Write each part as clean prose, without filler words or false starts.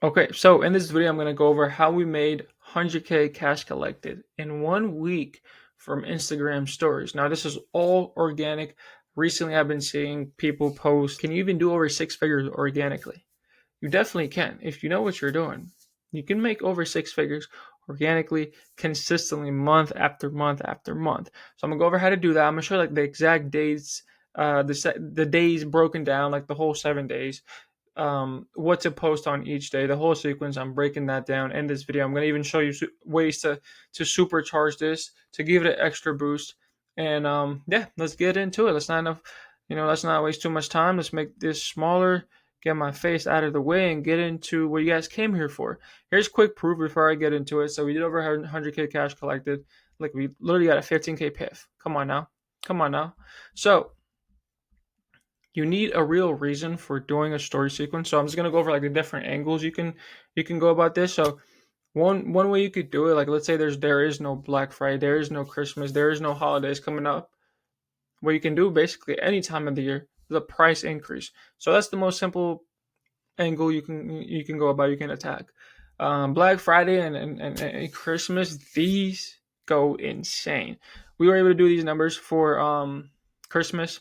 Okay, so in this video, I'm going to go over how we made 100K cash collected in 1 week from Instagram stories. Now, this is all organic. Recently, I've been seeing people post, can you even do over 6 figures organically? You definitely can if you know what you're doing. You can make over 6 figures organically, consistently, month after month after month. So I'm gonna go over how to do that. I'm gonna show like the exact dates, the days broken down, like the whole 7 days, what to post on each day, the whole sequence. I'm breaking that down in this video. I'm going to even show you ways to supercharge this, to give it an extra boost. And yeah, let's get into it. Let's not waste too much time. Let's make this smaller, get my face out of the way, and get into what you guys came here for. Here's quick proof before I get into it. So we did over 100K cash collected. Like, we literally got a 15K piff. Come on now. Come on now. So you need a real reason for doing a story sequence. So I'm just gonna go over like the different angles you can go about this. So one way you could do it, like let's say there is no Black Friday, there is no Christmas, there is no holidays coming up. What you can do basically any time of the year is a price increase. So that's the most simple angle you can go about. You can attack Black Friday and Christmas. These go insane. We were able to do these numbers for Christmas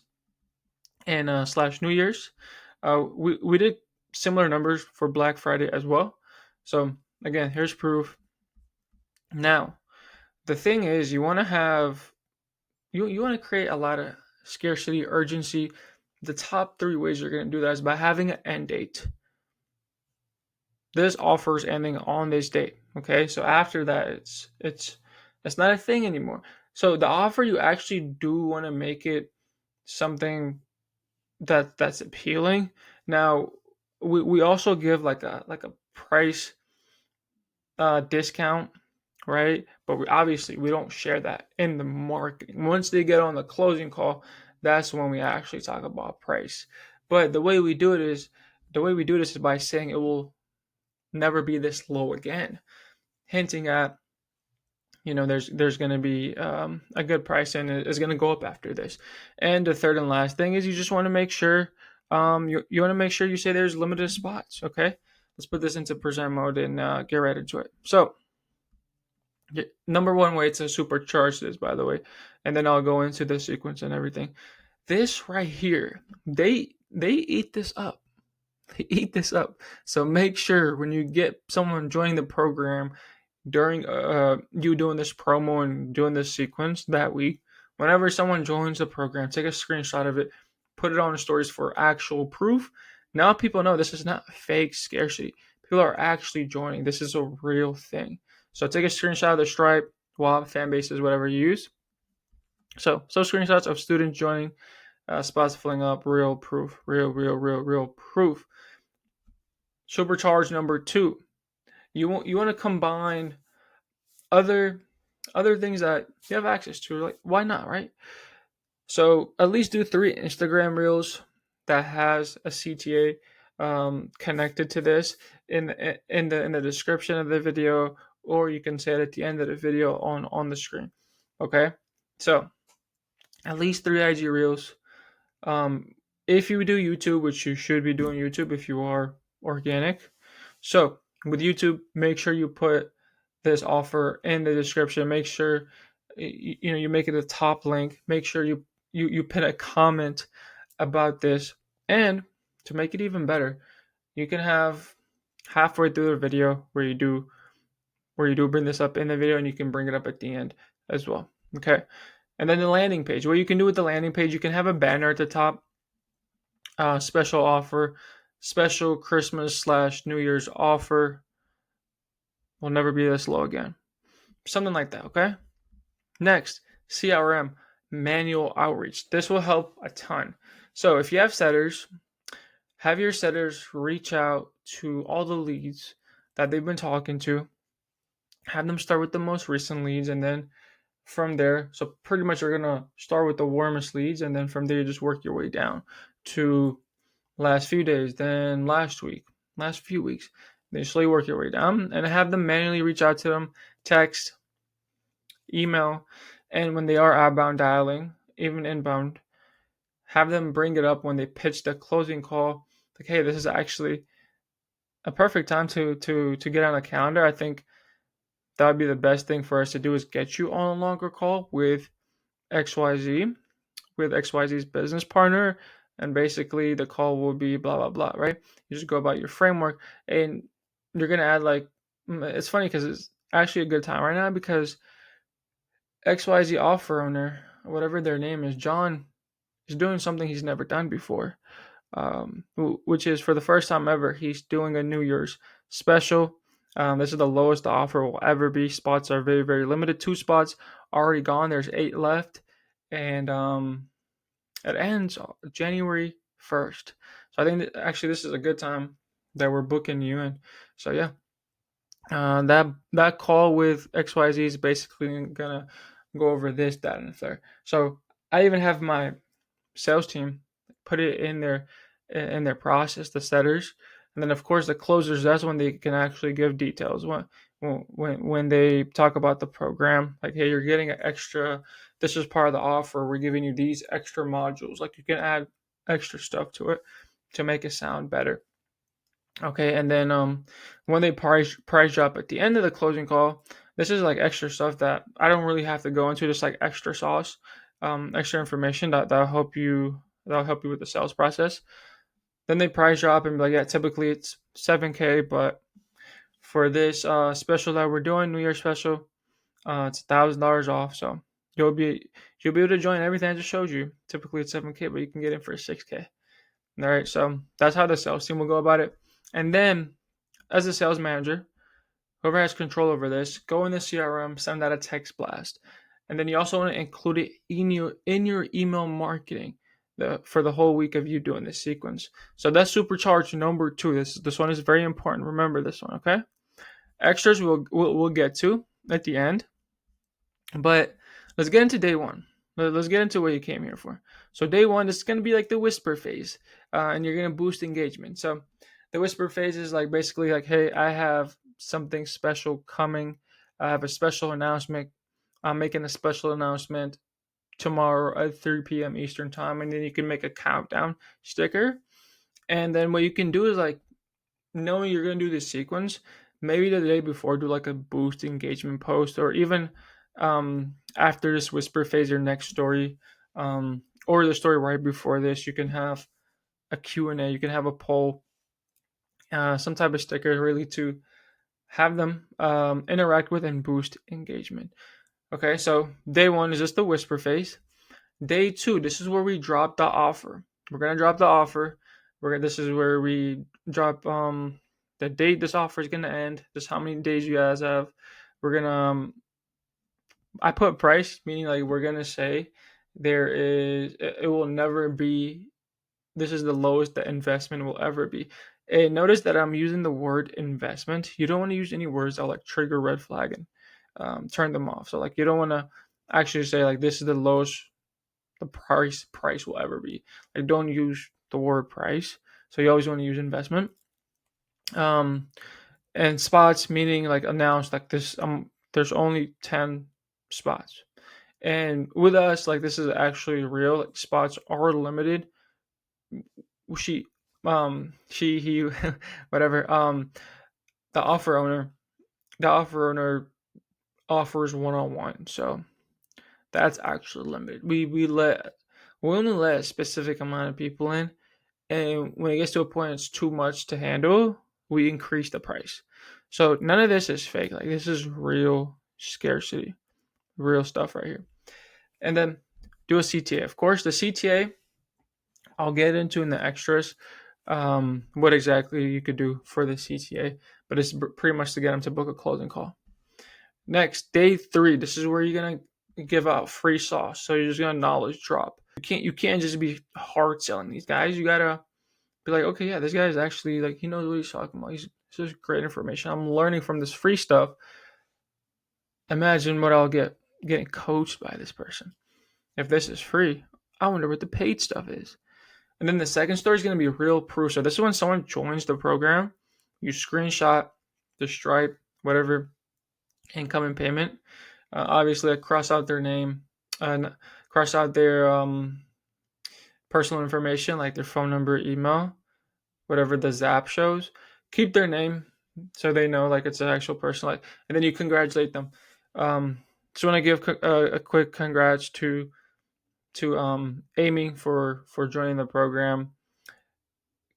and slash New Year's. We did similar numbers for Black Friday as well. So again, here's proof. Now, the thing is, you want to create a lot of scarcity, urgency. The top three ways you're going to do that is by having an end date. This offer is ending on this date. Okay, so after that, it's not a thing anymore. So the offer, you actually do want to make it something that's appealing. Now, we also give like a price discount, right? But we don't share that in the marketing. Once they get on the closing call, that's when we actually talk about price. But the way we do this is by saying it will never be this low again, hinting at there's going to be a good price and it's going to go up after this. And the third and last thing is you just want to make sure you want to make sure you say there's limited spots. Okay, let's put this into present mode and get right into it. So number one way to supercharge this, by the way, and then I'll go into the sequence and everything. This right here, they eat this up. They eat this up. So make sure when you get someone joining the program during you doing this promo and doing this sequence that week, whenever someone joins the program, take a screenshot of it, put it on the stories for actual proof. Now people know this is not fake scarcity. People are actually joining. This is a real thing. So take a screenshot of the Stripe, WAP, fan bases, whatever you use. So screenshots of students joining, spots filling up, real proof, real proof. Supercharge number two. You want to combine other things that you have access to. Like, why not, right? So at least do 3 Instagram reels that has a CTA connected to this in the description of the video, or you can say it at the end of the video on the screen. Okay, so at least 3 IG reels. If you do YouTube, which you should be doing YouTube if you are organic. So with YouTube, make sure you put this offer in the description. Make sure you make it a top link. Make sure you put a comment about this. And to make it even better, you can have halfway through the video where you do bring this up in the video, and you can bring it up at the end as well. Okay. And then the landing page. What you can do with the landing page, you can have a banner at the top. Special offer, special Christmas / New Year's offer. Will never be this low again. Something like that, okay? Next, CRM, manual outreach. This will help a ton. So if you have setters, have your setters reach out to all the leads that they've been talking to. Have them start with the most recent leads, and then from there, so pretty much you're going to start with the warmest leads, and then from there you just work your way down to last few days, then last week, last few weeks. Then you slowly work your way down and have them manually reach out to them, text, email, and when they are outbound dialing, even inbound, have them bring it up when they pitch the closing call. Like, hey, this is actually a perfect time to get on a calendar. I think that would be the best thing for us to do is get you on a longer call with XYZ, with XYZ's business partner, and basically the call will be blah blah blah, right? You just go about your framework, and you're gonna add like it's funny because it's actually a good time right now because XYZ offer owner, whatever their name is, John, is doing something he's never done before, which is for the first time ever, he's doing a New Year's special. This is the lowest the offer will ever be. Spots are very, very limited. 2 spots already gone. There's 8 left. And it ends January 1st. So I think that actually this is a good time that we're booking you in. So yeah, that call with XYZ is basically gonna go over this, that, and the third. So I even have my sales team put it in their process, the setters, and then of course the closers. That's when they can actually give details. When they talk about the program, like, hey, you're getting an extra. This is part of the offer. We're giving you these extra modules. Like you can add extra stuff to it to make it sound better. Okay, and then when they price drop at the end of the closing call, this is like extra stuff that I don't really have to go into, just like extra sauce, extra information that'll help you with the sales process. Then they price drop and be like, yeah, typically it's 7K, but for this special that we're doing, New Year special, it's $1,000 off. So you'll be you'll be able to join everything I just showed you. Typically it's 7K, but you can get in for 6K. All right, so that's how the sales team will go about it. And then, as a sales manager, whoever has control over this, go in the CRM, send out a text blast, and then you also want to include it in your email marketing for the whole week of you doing this sequence. So that's supercharged number 2. This one is very important. Remember this one, okay? Extras we'll get to at the end, but let's get into day one. Let's get into what you came here for. So day one is going to be like the whisper phase, and you're going to boost engagement. So the whisper phase is like basically like, hey, I have something special coming. I have a special announcement. I'm making a special announcement tomorrow at 3 p.m. Eastern time, and then you can make a countdown sticker. And then what you can do is like, knowing you're going to do this sequence, maybe the day before do like a boost engagement post, or even after this whisper phase, your next story, or the story right before this, you can have a Q&A, you can have a poll, some type of sticker really to have them interact with and boost engagement. Okay, so day one is just the whisper phase. Day two, this is where we drop the offer. We're gonna drop the offer. This is where we drop the date this offer is gonna end. Just how many days you guys have. We're gonna I put price, meaning like we're gonna say it will never be. This is the lowest the investment will ever be. And notice that I'm using the word investment. You don't want to use any words that like trigger red flag and turn them off. So like you don't want to actually say like this is the lowest the price will ever be. Like don't use the word price. So you always want to use investment. And spots meaning like announced like this. There's only 10 spots, and with us like this is actually real. Like, spots are limited. She, he, whatever. The offer owner offers 1-on-1, so that's actually limited. We only let a specific amount of people in, and when it gets to a point it's too much to handle, we increase the price. So none of this is fake. Like this is real scarcity, real stuff right here. And then do a CTA. Of course, the CTA I'll get into in the extras. What exactly you could do for the CTA, but it's pretty much to get them to book a closing call. Next, day 3. This is where you're gonna give out free sauce. So you're just gonna knowledge drop. You can't just be hard selling these guys. You gotta be like, okay, yeah, this guy is actually like he knows what he's talking about. This is great information. I'm learning from this free stuff. Imagine what I'll get getting coached by this person. If this is free, I wonder what the paid stuff is. And then the second story is going to be real proof. So this is when someone joins the program, you screenshot the Stripe, whatever, incoming payment. Obviously, I cross out their name and cross out their personal information, like their phone number, email, whatever the Zap shows. keep their name so they know like it's an actual person, like, and then you congratulate them. Just want to give a quick congrats to Amy for joining the program.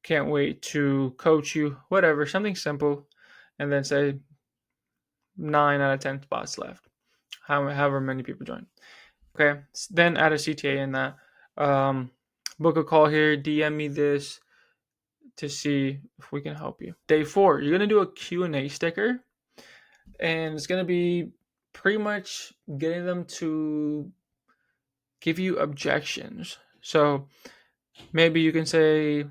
Can't wait to coach you, whatever, something simple, and then say 9 out of 10 spots left. However many people join. Okay, then add a CTA in that. Book a call here. DM me this to see if we can help you. Day 4, you're gonna do a Q&A sticker, and it's gonna be pretty much getting them to give you objections. So maybe you can say,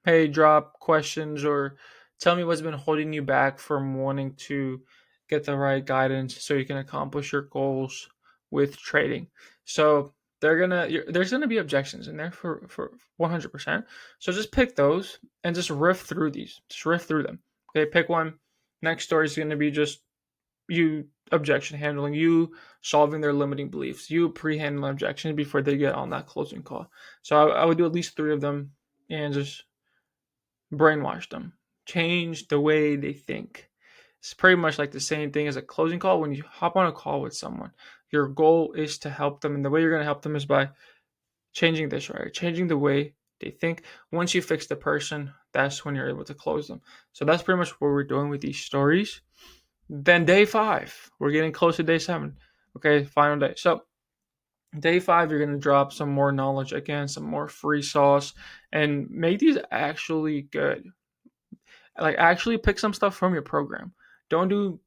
hey, drop questions or tell me what's been holding you back from wanting to get the right guidance so you can accomplish your goals with trading. So there's gonna be objections in there for 100%. So just pick those and just riff through these. Just riff through them. Okay, pick one. Next story is gonna be just you objection handling, you solving their limiting beliefs, you pre-handling objections before they get on that closing call. So I would do at least 3 of them and just brainwash them, change the way they think. It's pretty much like the same thing as a closing call. When you hop on a call with someone, your goal is to help them, and the way you're going to help them is by changing this, right? Changing the way they think. Once you fix the person, that's when you're able to close them. So that's pretty much what we're doing with these stories. Then day 5, we're getting close to day 7. Okay, final day. So day 5, you're going to drop some more knowledge again, some more free sauce, and make these actually good. Like, actually pick some stuff from your program. Don't do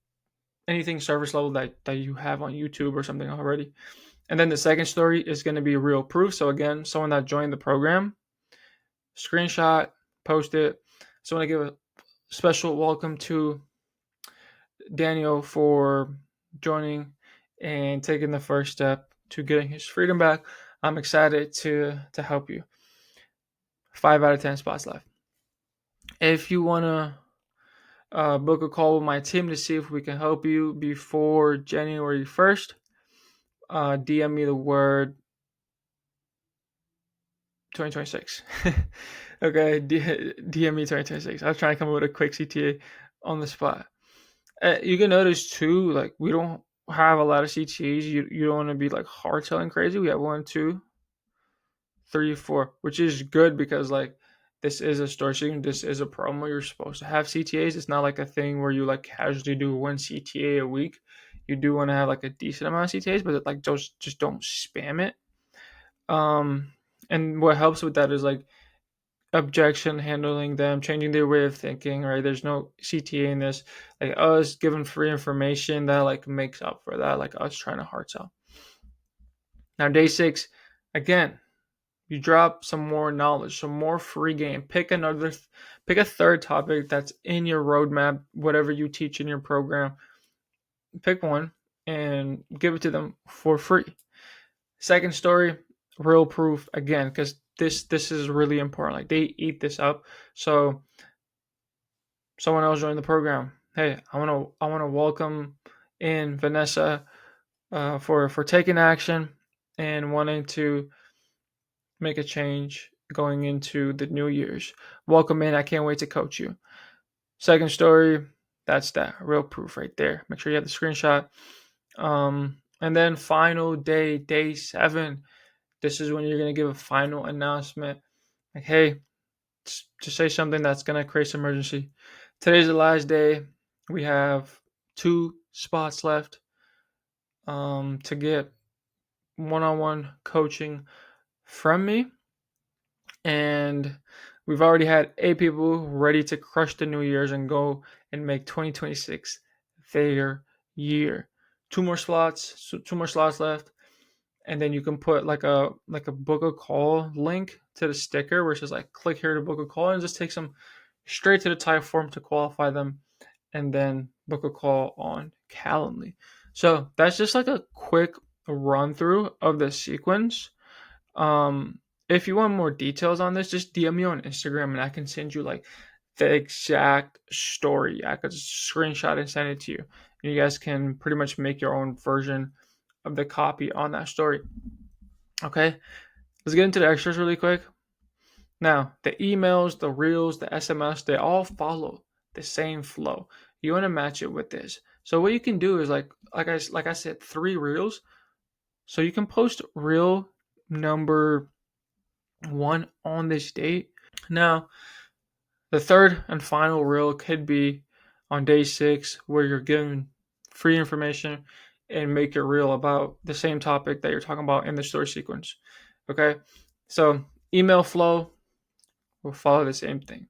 anything service level that you have on YouTube or something already. And then the second story is going to be real proof. So again, someone that joined the program, screenshot, post it. So I want to give a special welcome to Daniel for joining and taking the first step to getting his freedom back. I'm excited to help you. 5 out of 10 spots left. If you want to book a call with my team to see if we can help you before January 1st, DM me the word 2026. Okay, DM me 2026. I was trying to come up with a quick CTA on the spot. You can notice too, like, we don't have a lot of CTAs. You don't want to be like hard selling crazy. We have 1, 2, 3, 4, which is good because like this is a store season. This is a promo. You're supposed to have CTAs. It's not like a thing where you like casually do 1 CTA a week. You do want to have like a decent amount of CTAs, but like just don't spam it. And what helps with that is like objection handling them, changing their way of thinking, right? There's no CTA in this. Like us giving free information that like makes up for that, like us trying to hard sell. Now day 6, again, you drop some more knowledge, some more free game. Pick a third topic that's in your roadmap, whatever you teach in your program. Pick one and give it to them for free. Second story, real proof again, because this is really important. Like they eat this up. So someone else joined the program. Hey, I wanna welcome in Vanessa for taking action and wanting to make a change going into the new year's. Welcome in. I can't wait to coach you. Second story, that's that real proof right there. Make sure you have the screenshot. And then final day, day 7. This is when you're going to give a final announcement. Like, hey, to say something that's going to create some urgency. Today's the last day. We have 2 spots left to get one-on-one coaching from me. And we've already had 8 people ready to crush the New Year's and go and make 2026 their year. 2 more slots left. And then you can put like a book a call link to the sticker where it says like click here to book a call, and just takes them straight to the type form to qualify them and then book a call on Calendly. So that's just like a quick run through of the sequence. If you want more details on this, just DM me on Instagram and I can send you like the exact story. I could screenshot and send it to you. And you guys can pretty much make your own version of the copy on that story. Okay, let's get into the extras really quick. Now, the emails, the reels, the SMS, they all follow the same flow. You want to match it with this. So what you can do is like I said, 3 reels. So you can post reel number 1 on this date. Now, the third and final reel could be on day 6, where you're given free information and make your reel about the same topic that you're talking about in the story sequence. Okay, so email flow will follow the same thing.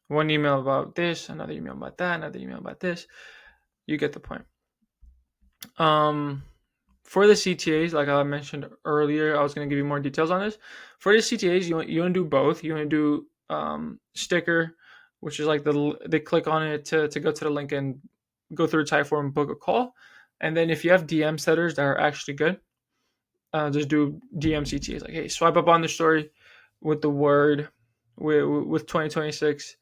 One email about this, another email about that, another email about this. You get the point. For the CTAs, like I mentioned earlier, I was going to give you more details on this. For the CTAs, you want to do both. You want to do sticker, which is like they click on it to go to the link and go through Typeform, book a call. And then if you have DM setters that are actually good, just do DM CTAs. Like, hey, swipe up on the story with the word with 2026.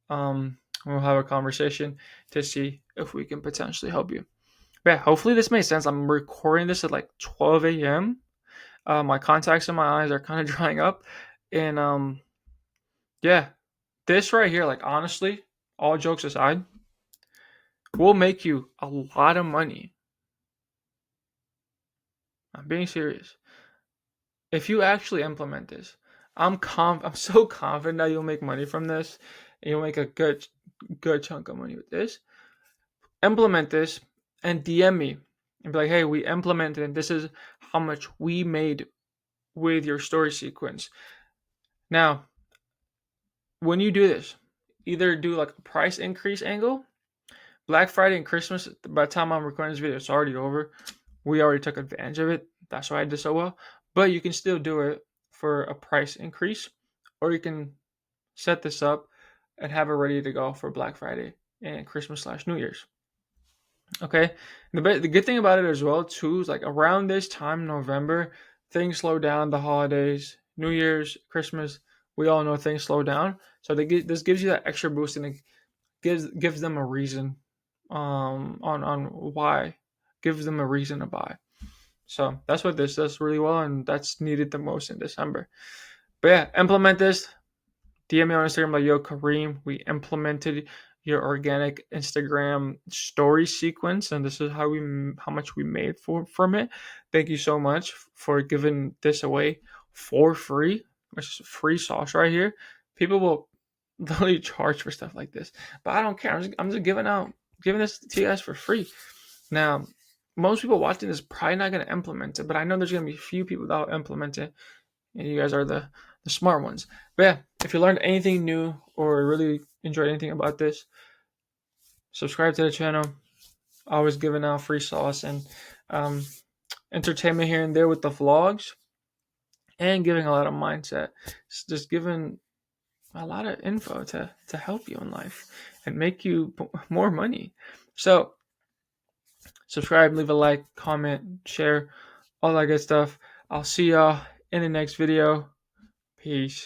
We'll have a conversation to see if we can potentially help you. But yeah, hopefully this makes sense. I'm recording this at like 12 a.m. My contacts in my eyes are kind of drying up, and yeah, this right here, like honestly, all jokes aside, will make you a lot of money. I'm being serious. If you actually implement this, I'm so confident that you'll make money from this, and you'll make a good chunk of money with this. Implement this and DM me and be like, hey, we implemented and this is how much we made with your story sequence. Now, when you do this, either do like a price increase angle. Black Friday and Christmas, by the time I'm recording this video, it's already over. We already took advantage of it. That's why I did so well. But you can still do it for a price increase, or you can set this up and have it ready to go for Black Friday and Christmas/New Year's. Okay. The good thing about it as well too is like around this time, November, things slow down. The holidays, New Year's, Christmas, we all know things slow down. So this gives you that extra boost, and it gives them a reason, on why, gives them a reason to buy. So that's what this does really well, and that's needed the most in December. But yeah, implement this. DM me on Instagram like, yo, Kareem, we implemented your organic Instagram story sequence, and this is how much we made from it. Thank you so much for giving this away for free, which is free sauce right here. People will literally charge for stuff like this, but I don't care. I'm just giving this to you guys for free. Now, most people watching this probably not going to implement it, but I know there's going to be a few people that will implement it, and you guys are the smart ones. But yeah, if you learned anything new or really enjoyed anything about this, subscribe to the channel. Always giving out free sauce and entertainment here and there with the vlogs, and giving a lot of mindset. Just giving a lot of info to help you in life and make you more money. So subscribe, leave a like, comment, share, all that good stuff. I'll see y'all in the next video. Peace.